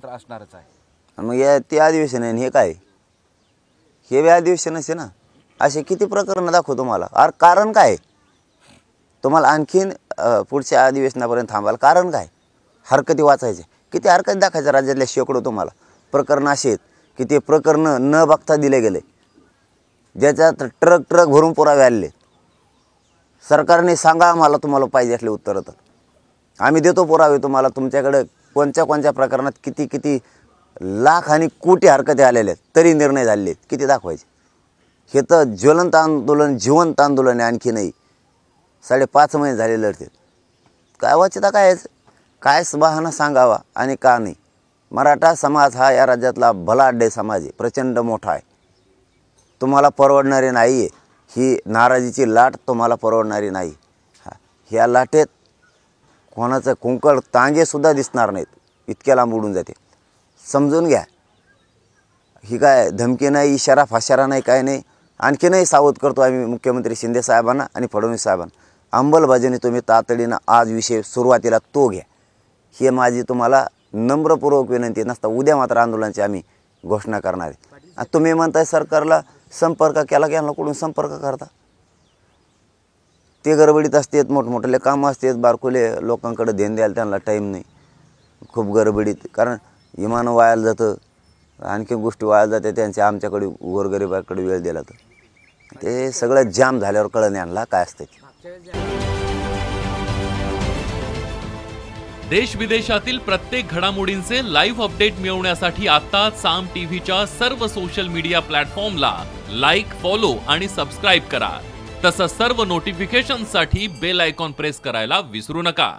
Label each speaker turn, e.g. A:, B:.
A: असणारच आहे.
B: आणि मग या ते अधिवेशन आहे आणि हे काय, हे बी अधिवेशनच आहे ना. असे किती प्रकरण दाखवतो तुम्हाला. अरे कारण काय तुम्हाला आणखीन पुढच्या अधिवेशनापर्यंत थांबायला कारण काय. हरकती वाचायचे, किती हरकती दाखायच्या राज्यातल्या शेकडो तुम्हाला प्रकरण असे आहेत की ते प्रकरण न बघता दिले गेले, ज्याच्यात ट्रक ट्रक भरून पुरावे आले. सरकारने सांगा आम्हाला तुम्हाला पाहिजे असले उत्तर, तर आम्ही देतो पुरावे तुम्हाला. तुमच्याकडे कोणत्या कोणत्या प्रकरणात किती किती लाख आणि कोटी हरकती आलेल्या आहेत, तरी निर्णय झालेले आहेत, किती दाखवायचे. हे तर ज्वलंत आंदोलन, जिवंत आंदोलन आहे. आणखी नाही 5.5 महिने झाले लढते. काय वाचिता काय बहाणा सांगावा आणि का नाही. मराठा समाज हा या राज्यातला भलाढ्य समाज आहे, प्रचंड मोठा आहे. तुम्हाला परवडणारे नाही आहे ही नाराजीची लाट, तुम्हाला परवडणारी नाही. ह्या लाटेत कोणाचं कुंकळ तांगेसुद्धा दिसणार नाहीत, इतक्या लांब उडून जाते. समजून घ्या. ही काय धमकी नाही, इशारा फाशारा नाही, काय नाही. आणखीनही सावध करतो आम्ही मुख्यमंत्री शिंदे साहेबांना आणि फडणवीस साहेबांना. अंमलबजावणी तुम्ही तातडीनं आज विषय सुरुवातीला तो घ्या, ही माझी तुम्हाला नम्रपूर्वक विनंती. नसता उद्या मात्र आंदोलनाची आम्ही घोषणा करणार आहे. तुम्ही म्हणताय सरकारला संपर्क केला की यांना कुठून संपर्क करता. ते गडबडीत असतात, मोठमोठे कामं असतात, बारकुले लोकांकडे देण द्यायला त्यांना टाईम नाही, खूप गडबडीत. कारण विमानं वायाला जातं, आणखी गोष्टी वाया जाते त्यांच्या. आमच्याकडे गोरगरिबाकडे वेळ दिला तर ते सगळं जाम झाल्यावर कळण यांना काय असतं.
C: देश विदेशातील प्रत्येक घडामोडींचे लाईव्ह अपडेट मिळवण्यासाठी आता साम टीव्हीच्या सर्व सोशल मीडिया प्लॅटफॉर्मला लाईक, फॉलो आणि सबस्क्राईब करा. तसंच सर्व नोटिफिकेशनसाठी बेल आयकॉन प्रेस करायला विसरू नका.